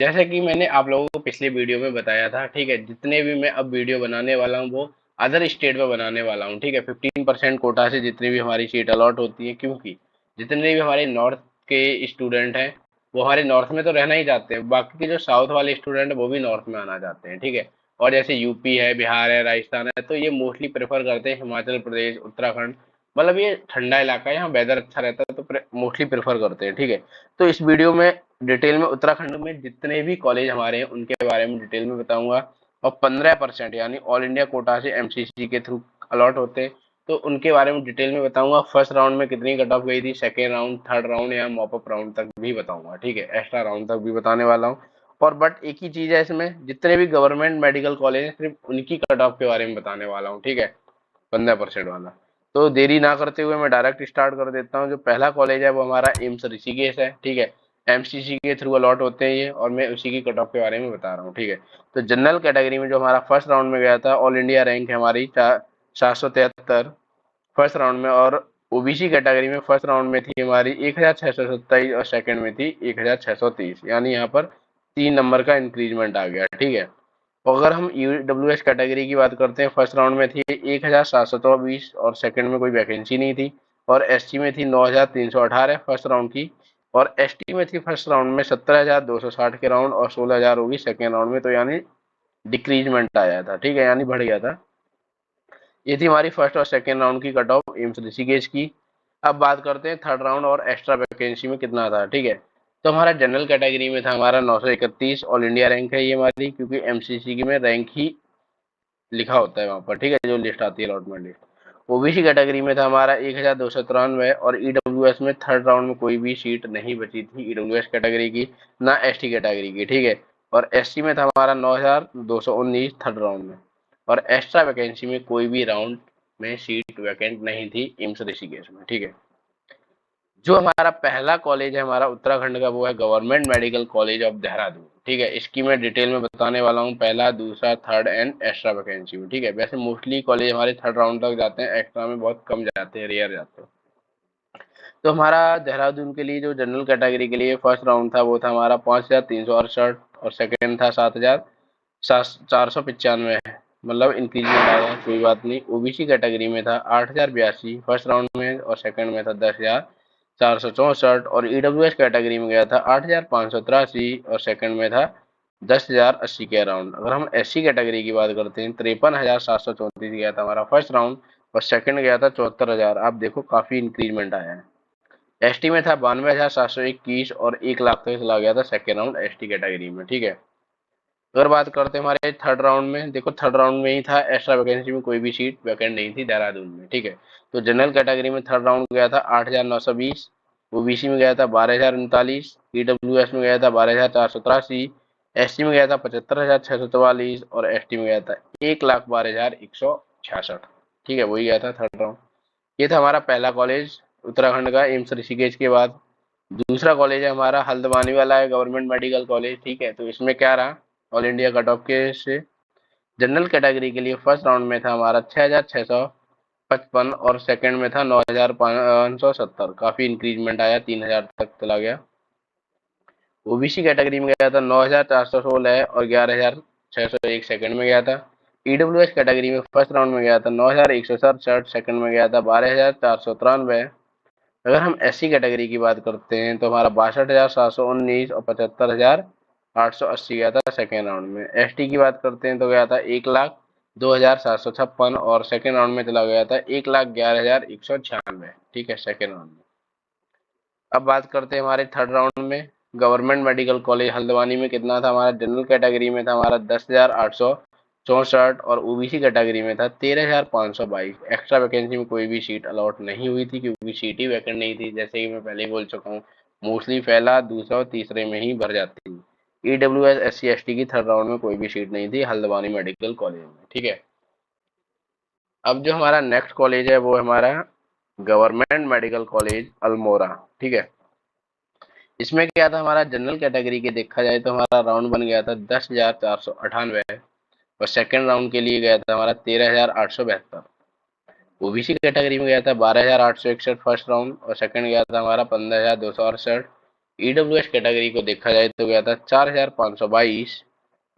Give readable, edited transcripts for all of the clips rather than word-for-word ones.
जैसे कि मैंने आप लोगों को पिछले वीडियो में बताया था, ठीक है, जितने भी मैं अब वीडियो बनाने वाला हूँ वो अदर स्टेट में बनाने वाला हूँ, ठीक है। 15% कोटा से जितनी भी हमारी सीट अलॉट होती है, क्योंकि जितने भी हमारे नॉर्थ के स्टूडेंट हैं वो हमारे नॉर्थ में तो रहना ही चाहते हैं, बाकी के जो साउथ वाले स्टूडेंट है वो भी नॉर्थ में आना चाहते हैं, ठीक है। और जैसे यूपी है, बिहार है, राजस्थान है, तो ये मोस्टली प्रेफर करते हैं हिमाचल प्रदेश, उत्तराखंड, मतलब ये ठंडा इलाका है, यहाँ वेदर अच्छा रहता है, तो मोस्टली प्रेफर करते हैं, ठीक है। तो इस वीडियो में डिटेल में उत्तराखंड में जितने भी कॉलेज हमारे हैं उनके बारे में डिटेल में बताऊंगा। और 15% यानी ऑल इंडिया कोटा से एमसीसी के थ्रू अलॉट होते हैं, तो उनके बारे में डिटेल में बताऊंगा। फर्स्ट राउंड में कितनी कट ऑफ गई थी, सेकेंड राउंड, थर्ड राउंड या मॉपअप राउंड तक भी बताऊंगा, ठीक है, एक्स्ट्रा राउंड तक भी बताने वाला हूँ। और बट एक ही चीज है इसमें, जितने भी गवर्नमेंट मेडिकल कॉलेज हैं सिर्फ उनकी कट ऑफ के बारे में बताने वाला हूँ, ठीक है, 15% वाला। तो देरी ना करते हुए मैं डायरेक्ट स्टार्ट कर देता हूँ। जो पहला कॉलेज है वो हमारा एम्स ऋषिकेश है, ठीक है। एमसीसी के थ्रू अलॉट होते हैं ये, और मैं उसी की कट ऑफ के बारे में बता रहा हूँ, ठीक है। तो जनरल कैटेगरी में जो हमारा फर्स्ट राउंड में गया था, ऑल इंडिया रैंक है हमारी 773 फर्स्ट राउंड में। और ओबीसी कैटेगरी में फर्स्ट राउंड में थी हमारी 1627 और सेकंड में थी 1630, यानी यहाँ पर 3 नंबर का इंक्रीजमेंट आ गया, ठीक है। और अगर हम ईडब्ल्यूएस कैटेगरी की बात करते हैं, फर्स्ट राउंड में थी 1724 और सेकंड में कोई वैकेंसी नहीं थी। और एसटी में थी 9318 फर्स्ट राउंड की। और एसटी में थी फर्स्ट राउंड में 17260 के राउंड, और 16000 होगी सेकेंड राउंड में, तो यानी डिक्रीजमेंट आया था, ठीक है, यानी बढ़ गया था। ये थी हमारी फर्स्ट और सेकेंड राउंड की कट ऑफ एम्स ऋषिकेश की। अब बात करते हैं थर्ड राउंड और एक्स्ट्रा वैकेंसी में कितना था, ठीक है। तो हमारा जनरल कैटेगरी में था हमारा 931, ऑल इंडिया रैंक है ये हमारी, क्योंकि एमसीसी की में रैंक ही लिखा होता है वहाँ पर, ठीक है, जो लिस्ट आती है अलॉटमेंट लिस्ट। ओबीसी कैटेगरी में था हमारा 1293, और ईडब्ल्यूएस में थर्ड राउंड में कोई भी सीट नहीं बची थी ईडब्ल्यूएस कैटेगरी की, ना एसटी कैटेगरी की, ठीक है। और एसटी में था हमारा 9219 थर्ड राउंड में। और एक्स्ट्रा वैकेंसी में कोई भी राउंड में सीट वैकेंट नहीं थी एम्स ऋषिकेश में, ठीक है। जो हमारा पहला कॉलेज है हमारा उत्तराखंड का, वो है government medical college of Dehradun, ठीक है। इसकी मैं डिटेल में बताने वाला हूँ, पहला, दूसरा, थर्ड एंड एक्स्ट्रा वैकेंसी में, ठीक है। वैसे मोस्टली कॉलेज हमारे थर्ड राउंड तक जाते हैं, एक्स्ट्रा में बहुत कम जाते हैं, रेयर जाते हैं। तो हमारा देहरादून के लिए जो जनरल कैटेगरी के लिए फर्स्ट राउंड था वो था हमारा 5368, और सेकेंड था 7495, मतलब इंक्रीजमेंट आया, कोई बात नहीं। ओबीसी कैटेगरी में था 8082 फर्स्ट राउंड में, और सेकंड में था 10,464, और ईडब्ल्यूएस कैटेगरी में गया था 8583, और सेकंड में था 10,080 के अराउंड। अगर हम एससी कैटेगरी की बात करते हैं, 53,734 गया था हमारा फर्स्ट राउंड, और सेकंड गया था 74,000। आप देखो काफी इंक्रीजमेंट आया है। एसटी में था 92,721, और 1 लाख तक चला गया था सेकेंड राउंड एसटी कैटेगरी में, ठीक है। अगर बात करते हैं हमारे थर्ड राउंड में, देखो थर्ड राउंड में ही था, एक्स्ट्रा वैकेंसी में कोई भी सीट वैकेंट नहीं थी देहरादून में, ठीक है। तो जनरल कैटेगरी में थर्ड राउंड गया था 8,920, ओबीसी में गया था 12,039, ईडब्ल्यूएस में गया था 12,483, एससी में गया था 75,644, और एसटी में गया था 1,12,166, ठीक है, वही गया था थर्ड राउंड। ये था हमारा पहला कॉलेज उत्तराखंड का एम्स ऋषिकेश के बाद। दूसरा कॉलेज है हमारा हल्द्वानी वाला है, गवर्नमेंट मेडिकल कॉलेज, ठीक है। तो इसमें क्या रहा, ऑल इंडिया कट ऑफ के से जनरल कैटेगरी के लिए फर्स्ट राउंड में था हमारा 6,655, और सेकंड में था 9,570, काफी इंक्रीजमेंट आया, 3,000 तक चला गया। ओबीसी कैटेगरी में गया था 9,416, और 11,601 सेकंड में गया था। ईडब्ल्यूएस कैटेगरी में फर्स्ट राउंड में गया था 9,167, सेकंड में गया था 12,493। अगर हम एससी कैटेगरी की बात करते हैं तो हमारा 62,719 और 75,880 गया था सेकेंड राउंड में। एसटी की बात करते हैं तो गया था 1,02,756, और सेकेंड राउंड में चला गया था 1,11,196, ठीक है, सेकेंड राउंड में। अब बात करते हैं हमारे थर्ड राउंड में। गवर्नमेंट मेडिकल कॉलेज हल्द्वानी में कितना था हमारा, जनरल कैटेगरी में था हमारा 10,864, और ओबीसी कैटेगरी में था 13,522। एक्स्ट्रा वैकेंसी में कोई भी सीट अलॉट नहीं हुई थी, क्योंकि सीट ही वैकेंट नहीं थी, जैसे कि मैं पहले ही बोल चुका हूँ, मोस्टली पहला, दूसरा और तीसरे में ही भर जाती थी। EWS S C S T की थर्ड राउंड में कोई भी सीट नहीं थी हल्द्वानी मेडिकल कॉलेज में, ठीक है। अब जो हमारा नेक्स्ट कॉलेज है वो है हमारा गवर्नमेंट मेडिकल कॉलेज अल्मोड़ा, ठीक है। इसमें क्या था हमारा, जनरल कैटेगरी के देखा जाए तो हमारा राउंड बन गया था 10,498, और सेकंड राउंड के लिए गया था हमारा 13,872। ओबीसी कैटेगरी में गया था 12,861 फर्स्ट राउंड, और सेकंड गया था हमारा 15,268। ईडब्ल्यूएस कैटेगरी को देखा जाए तो गया था 4,522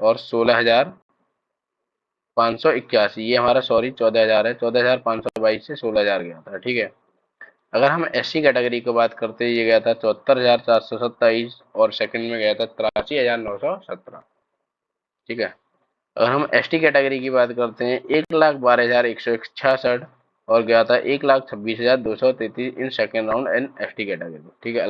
और 16,581। ये हमारा सॉरी 14,000 है, 14,522 से 16,000 गया था। ठीक है। अगर हम एससी कैटेगरी की बात करते हैं, ये गया था 74,427 और सेकंड में गया था 83,917। ठीक है। अगर हम एसटी कैटेगरी की बात करते हैं, 1,12,166 और गया था 1,26,233 in second round and ST category. ठीक है।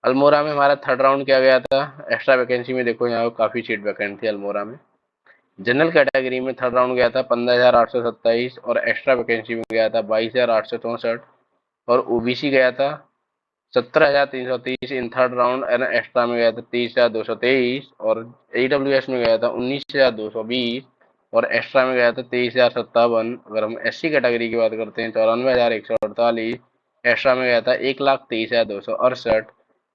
अल्मोड़ा में हमारा थर्ड राउंड क्या गया था। एक्स्ट्रा वैकेंसी में देखो यहाँ काफी सीट वैकेंट थी अल्मोड़ा में। जनरल कैटेगरी में थर्ड राउंड गया था 15,827 और एक्स्ट्रा वैकेंसी में गया था 22,864 और ओबीसी गया था 17,330 in third round and extra में गया था 30,223 और ईडब्ल्यूएस में गया था 19,220 और एक्स्ट्रा में गया था 23,057। अगर हम एससी कैटेगरी की बात करते हैं 94,148, एक्स्ट्रा में गया था 1,23,268।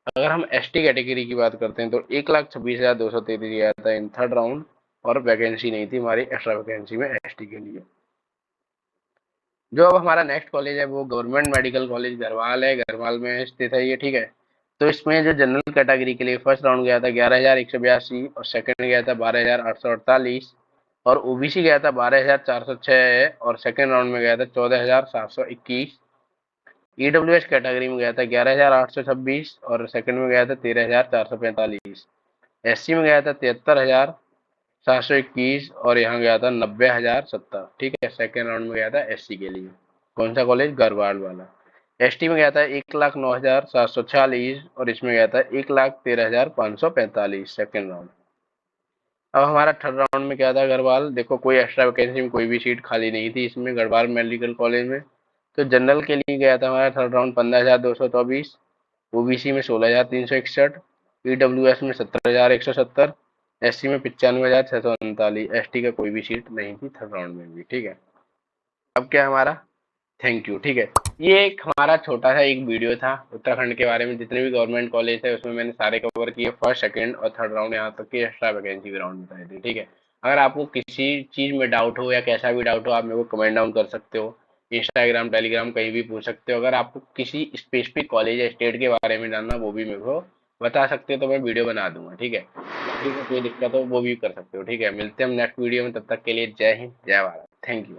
अगर हम एसटी कैटेगरी की बात करते हैं तो 1,26,233 गया था इन थर्ड राउंड और वैकेंसी नहीं थी हमारी एक्स्ट्रा वैकेंसी में एसटी के लिए। जो अब हमारा नेक्स्ट कॉलेज है वो गवर्नमेंट मेडिकल कॉलेज गढ़वाल है, गढ़वाल में स्थित है ये। ठीक है। तो इसमें जो जनरल कैटेगरी के लिए फर्स्ट राउंड गया था 11,182 और सेकंड गया था 12,848 और ओबीसी गया था 12,406 और सेकंड राउंड में गया था 14,721। ईडब्ल्यूएस कैटेगरी में गया था 11,826 और सेकंड में गया था 13,445। एससी में गया था 73,721 और यहाँ गया था 90,070। ठीक है। सेकेंड राउंड में गया था एससी के लिए। कौन सा कॉलेज? गढ़वाल वाला। एसटी में गया था 1,09,746 और इसमें गया था 1,13,545 सेकेंड राउंड। अब हमारा थर्ड राउंड में क्या था गढ़वाल। देखो कोई एक्स्ट्रा वैकेंसी में कोई भी सीट खाली नहीं थी इसमें गढ़वाल मेडिकल कॉलेज में। तो जनरल के लिए गया था हमारा थर्ड राउंड 15,224, ओबीसी में 16,361, ईडब्ल्यूएस में 17,170, एससी में 95,639, एसटी का कोई भी सीट नहीं थी थर्ड राउंड में भी। ठीक है। अब क्या हमारा थैंक यू। ठीक है। ये एक हमारा छोटा सा एक वीडियो था उत्तराखंड के बारे में। जितने भी गवर्नमेंट कॉलेज है उसमें मैंने सारे कवर किए, फर्स्ट सेकंड और थर्ड राउंड यहाँ तक की एक्स्ट्रा वैकेंसी के राउंड बताए थे। ठीक है। अगर आपको किसी चीज में डाउट हो या कैसा भी डाउट हो आप मेरे को कमेंट डाउन कर सकते हो, इंस्टाग्राम टेलीग्राम कहीं भी पूछ सकते हो। अगर आपको किसी स्पेसिफिक कॉलेज या स्टेट के बारे में जानना वो भी मेरे को बता सकते हो तो मैं वीडियो बना दूंगा। ठीक है। ठीक है। कोई दिक्कत हो वो भी कर सकते हो। ठीक है। मिलते हैं हम नेक्स्ट वीडियो में, तब तक के लिए जय हिंद जय भारत। Thank you.